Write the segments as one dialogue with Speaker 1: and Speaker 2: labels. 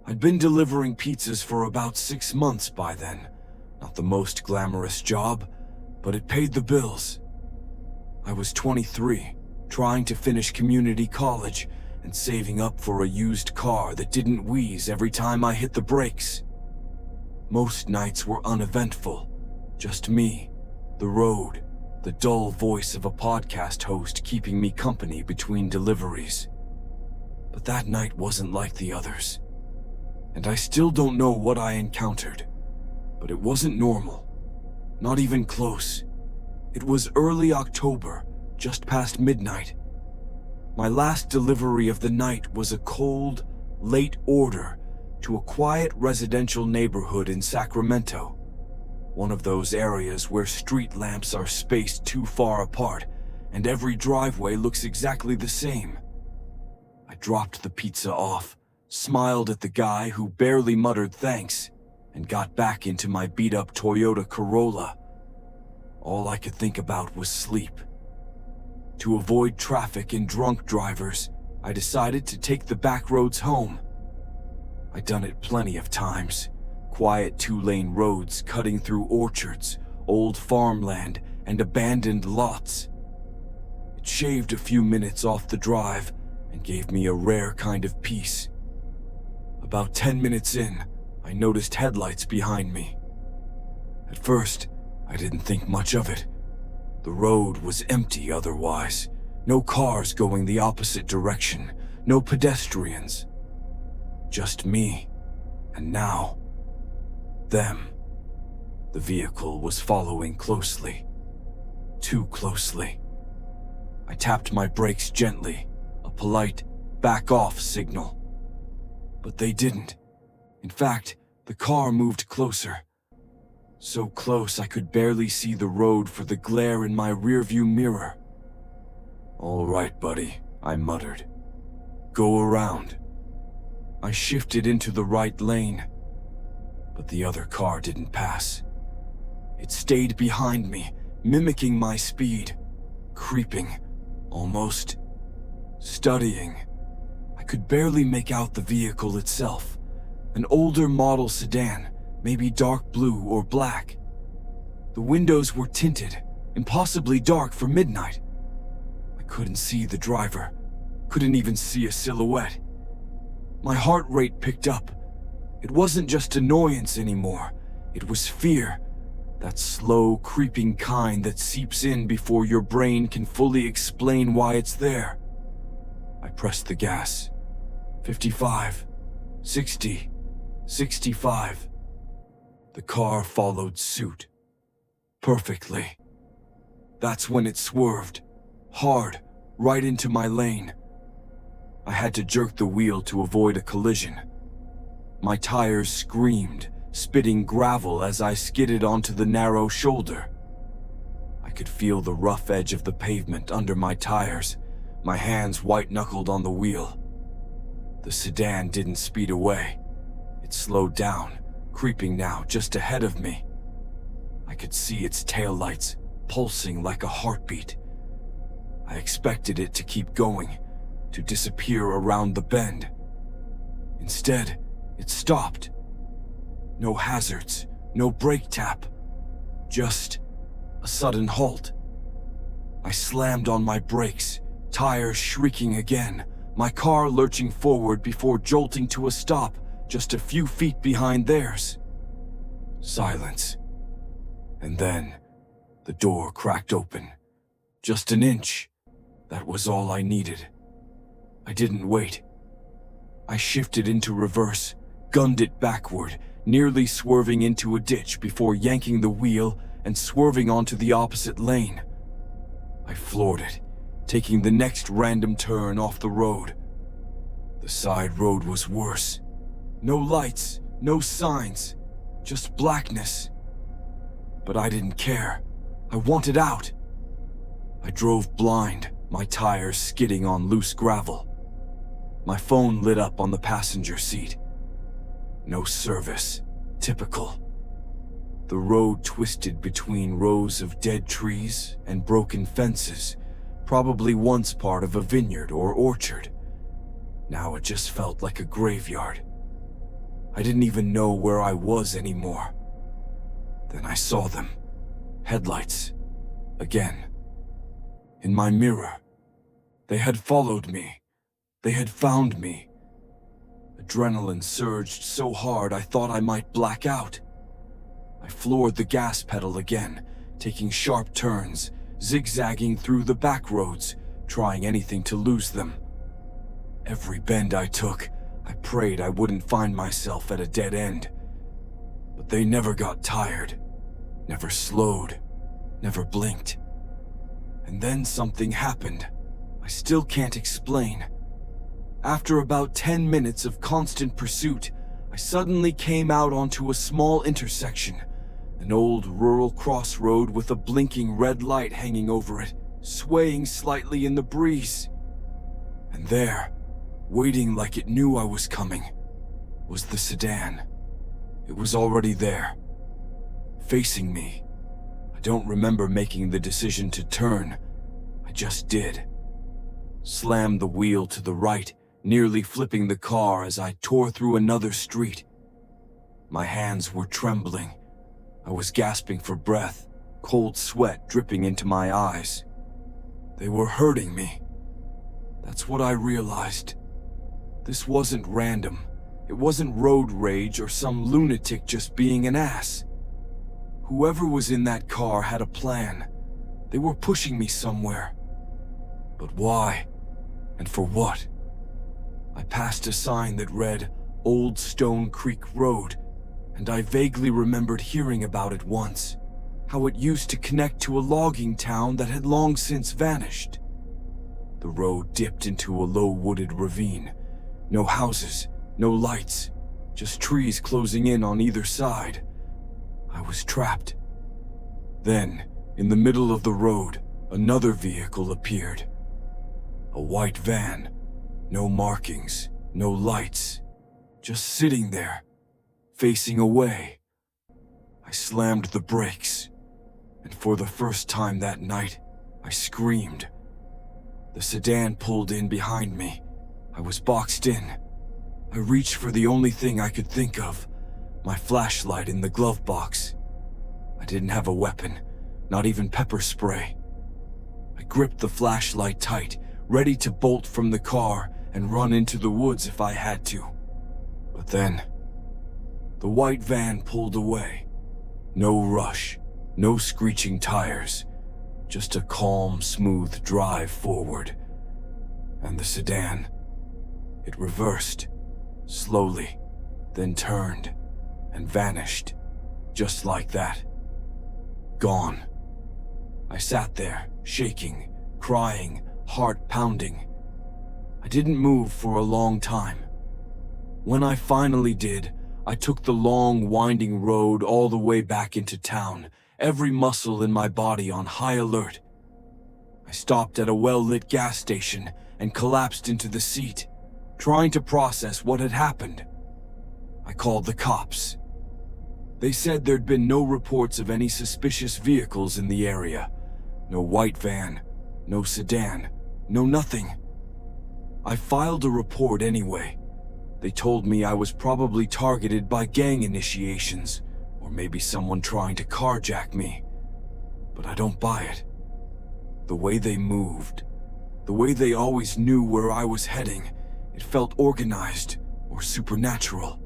Speaker 1: I'd been delivering pizzas for about 6 months by then. Not the most glamorous job, but it paid the bills. I was 23, trying to finish community college and saving up for a used car that didn't wheeze every time I hit the brakes. Most nights were uneventful. Just me, the road, the dull voice of a podcast host keeping me company between deliveries. But that night wasn't like the others. And I still don't know what I encountered. But it wasn't normal. Not even close. It was early October, just past midnight. My last delivery of the night was a cold, late order to a quiet residential neighborhood in Sacramento. One of those areas where street lamps are spaced too far apart and every driveway looks exactly the same. I dropped the pizza off, smiled at the guy who barely muttered thanks, and got back into my beat-up Toyota Corolla. All I could think about was sleep. To avoid traffic and drunk drivers, I decided to take the back roads home. I'd done it plenty of times. Quiet 2-lane roads cutting through orchards, old farmland, and abandoned lots. It shaved a few minutes off the drive and gave me a rare kind of peace. About 10 minutes in, I noticed headlights behind me. At first, I didn't think much of it. The road was empty otherwise. No cars going the opposite direction, no pedestrians. Just me, and now, them. The vehicle was following closely. Too closely. I tapped my brakes gently, a polite back off signal. But they didn't. In fact, the car moved closer. So close I could barely see the road for the glare in my rearview mirror. "All right, buddy," I muttered. "Go around." I shifted into the right lane, but the other car didn't pass. It stayed behind me, mimicking my speed, creeping, almost studying. I could barely make out the vehicle itself, an older model sedan, maybe dark blue or black. The windows were tinted, impossibly dark for midnight. I couldn't see the driver, couldn't even see a silhouette. My heart rate picked up. It wasn't just annoyance anymore, it was fear. That slow, creeping kind that seeps in before your brain can fully explain why it's there. I pressed the gas. 55, 60, 65. The car followed suit. Perfectly. That's when it swerved, hard, right into my lane. I had to jerk the wheel to avoid a collision. My tires screamed, spitting gravel as I skidded onto the narrow shoulder. I could feel the rough edge of the pavement under my tires, my hands white-knuckled on the wheel. The sedan didn't speed away. It slowed down, creeping now just ahead of me. I could see its taillights pulsing like a heartbeat. I expected it to keep going, to disappear around the bend. Instead, it stopped. No hazards, no brake tap, just a sudden halt. I slammed on my brakes, tires shrieking again, my car lurching forward before jolting to a stop just a few feet behind theirs. Silence. And then, the door cracked open. Just an inch. That was all I needed. I didn't wait. I shifted into reverse, gunned it backward, nearly swerving into a ditch before yanking the wheel and swerving onto the opposite lane. I floored it, taking the next random turn off the road. The side road was worse. No lights, no signs, just blackness. But I didn't care. I wanted out. I drove blind, my tires skidding on loose gravel. My phone lit up on the passenger seat. No service. Typical. The road twisted between rows of dead trees and broken fences, probably once part of a vineyard or orchard. Now it just felt like a graveyard. I didn't even know where I was anymore. Then I saw them. Headlights. Again. In my mirror. They had followed me. They had found me. Adrenaline surged so hard I thought I might black out. I floored the gas pedal again, taking sharp turns, zigzagging through the back roads, trying anything to lose them. Every bend I took, I prayed I wouldn't find myself at a dead end. But they never got tired, never slowed, never blinked. And then something happened. I still can't explain. After about 10 minutes of constant pursuit, I suddenly came out onto a small intersection, an old rural crossroad with a blinking red light hanging over it, swaying slightly in the breeze. And there, waiting like it knew I was coming, was the sedan. It was already there, facing me. I don't remember making the decision to turn. I just did. Slammed the wheel to the right, nearly flipping the car as I tore through another street. My hands were trembling. I was gasping for breath, cold sweat dripping into my eyes. They were hurting me. That's what I realized. This wasn't random. It wasn't road rage or some lunatic just being an ass. Whoever was in that car had a plan. They were pushing me somewhere. But why? And for what? I passed a sign that read Old Stone Creek Road, and I vaguely remembered hearing about it once, how it used to connect to a logging town that had long since vanished. The road dipped into a low-wooded ravine. No houses, no lights, just trees closing in on either side. I was trapped. Then, in the middle of the road, another vehicle appeared. A white van. No markings, no lights, just sitting there, facing away. I slammed the brakes, and for the first time that night, I screamed. The sedan pulled in behind me. I was boxed in. I reached for the only thing I could think of, my flashlight in the glove box. I didn't have a weapon, not even pepper spray. I gripped the flashlight tight, ready to bolt from the car and run into the woods if I had to. But then, the white van pulled away. No rush, no screeching tires, just a calm, smooth drive forward. And the sedan, it reversed, slowly, then turned, and vanished, just like that. Gone. I sat there, shaking, crying, heart pounding. I didn't move for a long time. When I finally did, I took the long, winding road all the way back into town, every muscle in my body on high alert. I stopped at a well-lit gas station and collapsed into the seat, trying to process what had happened. I called the cops. They said there'd been no reports of any suspicious vehicles in the area. No white van, no sedan, no nothing. I filed a report anyway. They told me I was probably targeted by gang initiations, or maybe someone trying to carjack me. But I don't buy it. The way they moved, the way they always knew where I was heading, it felt organized or supernatural.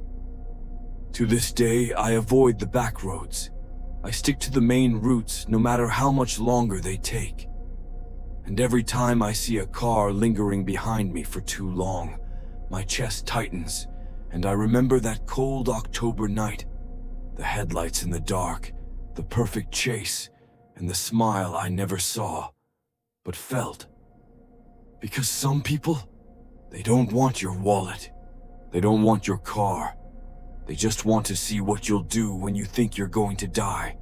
Speaker 1: To this day, I avoid the back roads. I stick to the main routes no matter how much longer they take. And every time I see a car lingering behind me for too long, my chest tightens, and I remember that cold October night, the headlights in the dark, the perfect chase, and the smile I never saw, but felt. Because some people, they don't want your wallet. They don't want your car. They just want to see what you'll do when you think you're going to die.